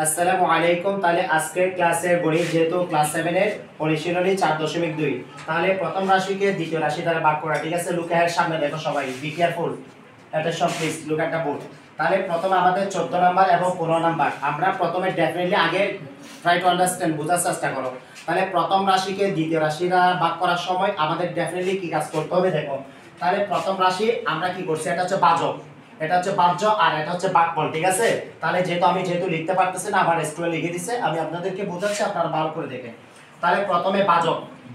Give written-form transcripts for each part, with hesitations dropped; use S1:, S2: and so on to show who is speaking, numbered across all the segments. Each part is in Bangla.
S1: আসসালামু আলাইকুম। তাহলে আজকের ক্লাসের গণিত যেহেতু ক্লাস 7 এর অনুশীলনী 4.2, তাহলে প্রথম রাশিকে দ্বিতীয় রাশি দ্বারা ভাগ করা। ঠিক আছে, লুক এর সামনে দেখো সবাই, বি কেয়ারফুল, এটা সব please look at the board. তাহলে প্রথমে আমাদের 14 নাম্বার এবং 15 নাম্বার আমরা প্রথমে ডেফিনেটলি আগে ট্রাই টু আন্ডারস্ট্যান্ড, বোঝার চেষ্টা করো। তাহলে প্রথম রাশিকে দ্বিতীয় রাশি দ্বারা ভাগ করার সময় আমাদের ডেফিনেটলি কি কাজ করতে হবে দেখো। তাহলে প্রথম রাশি আমরা কি করছি, এটা হচ্ছে ভাজক, এটা হচ্ছে বাহ্য আর এটা হচ্ছে ভাগফল। ঠিক আছে, তাহলে যেহেতু লিখতে পারতেছেন না, আমার স্টুডেন্ট লিখে দিছে, আমি আপনাদেরকে বোঝাচ্ছি, আপনারা ভালো করে দেখেন। তাহলে প্রথমে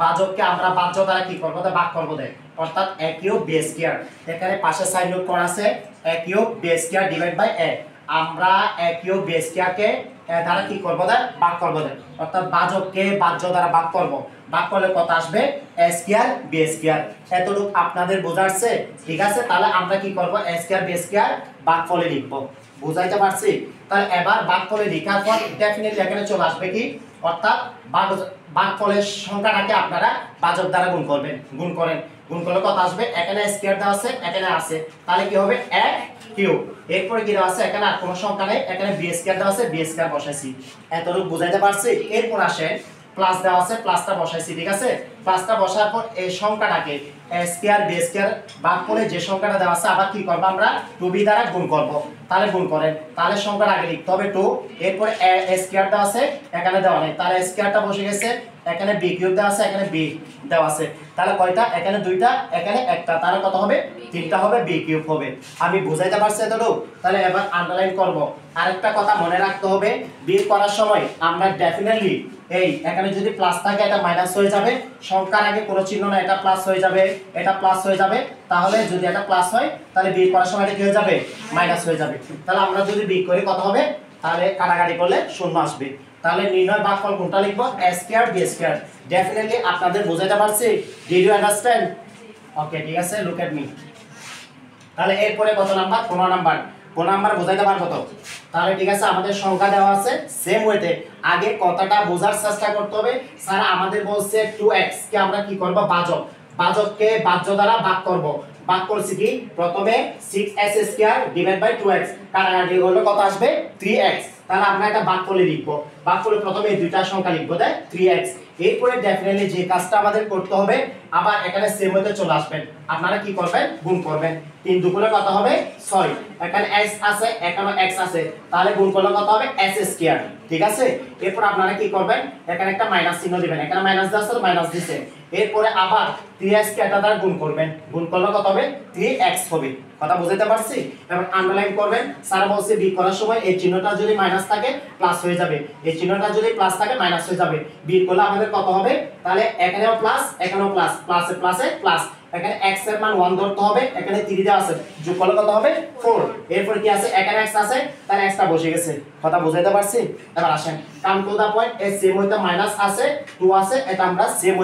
S1: ভাজককে আমরা বাহ্য দ্বারা কি করব, ভাগ করব দেখ, অর্থাৎ a কিউব b স্কয়ার। এখানে পাশে সাইড নোট করা আছে a cube b square divide by a। আমরা a কিউব b স্কয়ার কে দ্বারা কি করব দেখ, ভাগ করব দেখ, অর্থাৎ ভাজককে বাহ্য দ্বারা ভাগ করব। ভাগ করলে কত আসবে, a স্কয়ার b স্কয়ার। এতটুকু আপনাদের বোঝাচ্ছে? ঠিক আছে, তাহলে আমরা কি করব, a স্কয়ার b স্কয়ার ভাগফলে লিখব। বুঝাইতে পারছি? তাহলে এবার ভাগফলে লেখার পর ডেফিনেটলি এখানে চলে আসবে কি, অর্থাৎ ভাগফলের সংখ্যাটাকে আপনারা ভাজক দ্বারা গুণ করবেন। গুণ করলে কত আসবে, এখানে স্কয়ার দেওয়া আছে, এখানে আছে, তাহলে কি হবে a কিউব। এরপরে কি দেওয়া আছে, এখানে আর কোনো সংখ্যা নেই, এখানে b স্কয়ার দেওয়া আছে, b স্কয়ার বসাইছি। এতটুকু বুঝাইতে পারছি? এরপর আসেন প্লাস দেওয়া আছে, প্লাসটা বসাইছি। ঠিক আছে, প্লাসটা বসার পর এই সংখ্যাটাকে a স্কয়ার b স্কয়ার ভাগ করে যে সংখ্যাটা দেওয়া আছে আবার কি করব, আমরা 2b দ্বারা গুণ করব। তাহলে গুণ করেন, তাহলে সংখ্যাটা আগে লিখতে হবে 2, এরপরে a স্কয়ার দেওয়া আছে, এখানে দেওয়া নেই, তাহলে স্কয়ারটা বসে গেছে, এখানে b কিউব দেওয়া আছে, এখানে b দেওয়া আছে, তাহলে কয়টা, এখানে দুইটা, এখানে একটা, তাহলে কত হবে, তিনটা হবে, b কিউব হবে। আমি বুঝাইতে পারছি এতটুকু? তাহলে এবার আন্ডারলাইন করব। আরেকটা কথা মনে রাখতে হবে, বিয়োগ করার সময় আমরা ডেফিনেটলি এই এখানে যদি প্লাস থাকে এটা মাইনাস হয়ে যাবে, সংখ্যার আগে কোনো চিহ্ন না, এটা প্লাস হয়ে যাবে, এটা প্লাস হয়ে যাবে। তাহলে যদি এটা প্লাস হয় তাহলে বিয়োগ করার সময় এটা কি হয়ে যাবে, মাইনাস হয়ে যাবে। তাহলে আমরা যদি বিয়োগ করি কত হবে, তাহলে কাটাকাটি করলে শূন্য আসবে। তাহলে নির্ণয় ভাগফল কোনটা লিখবো, a square b square. Definitely আপনাদের বোঝাতে পারছি? Did you understand? ওকে, ঠিক আছে, লুক এট মি। তাহলে এরপরে কত নাম্বার, 15 নাম্বার। 15 নাম্বার বোঝাইতে পারবো তো? তাহলে ঠিক আছে, আমাদের সংখ্যা দেওয়া আছে, সেম ওয়েতে আগে কথাটা বোঝার চেষ্টা করতে হবে। স্যার আমাদের বলছে 2x কে আমরা কি করব, ভাজককে ভাজ্য দ্বারা ভাগ করব। ভাগ করছি কি, প্রথমে 6s square divide by 2x, কাটাকাটি করলে কত আসবে, 3x। তাহলে আমরা এটা ভাগফলে লিখব। ভাগফলে প্রথমে এই দুইটা সংখ্যা লিখব, দেখ 3x। এরপরে ডেফিনেটলি যে কাজটা আমাদের করতে হবে, আবার এখানে সেম হতে চলে আসবেন, আপনারা কি করবেন, গুণ করবেন। 3 দুগুণে কত হবে, 6। এখানে x আছে, এখানে x আছে, তাহলে গুণ করলে কত হবে, s স্কয়ার। ঠিক আছে, এরপর আপনারা কি করবেন, এখানে একটা মাইনাস চিহ্ন দিবেন, এখানে মাইনাস দেওয়া আছে, মাইনাস দিছে। এরপরে আবার 3x কে এটা দ্বারা গুণ করবেন, গুণ করলে কত হবে, 3x হবে। কথা বুঝাইতে পারছি? এবার আন্ডারলাইন করবেন। স্যার বলছে বিয়োগ করার সময় এই চিহ্নটা যদি মাইনাস থাকে প্লাস হয়ে যাবে, এই চিহ্নটা যদি প্লাস থাকে মাইনাস হয়ে যাবে। বিয়োগ করলে আমাদের কত হবে, তাহলে এখানেও প্লাস, এখানেও প্লাস, প্লাসে প্লাসে প্লাস। এখানে x এর মান 1 ধরতে হবে, এখানে 3 দেওয়া আছে, যোগ করলে কত হবে, 4। এরপর কি আছে, এখানে x আছে, তাহলে x টা বসে গেছে। কথা বুঝাইতে পারছি? এবার আসেন কাম টু দা পয়েন্ট, এই সেম হইতে মাইনাস আছে, 2 আছে, এটা আমরা সেম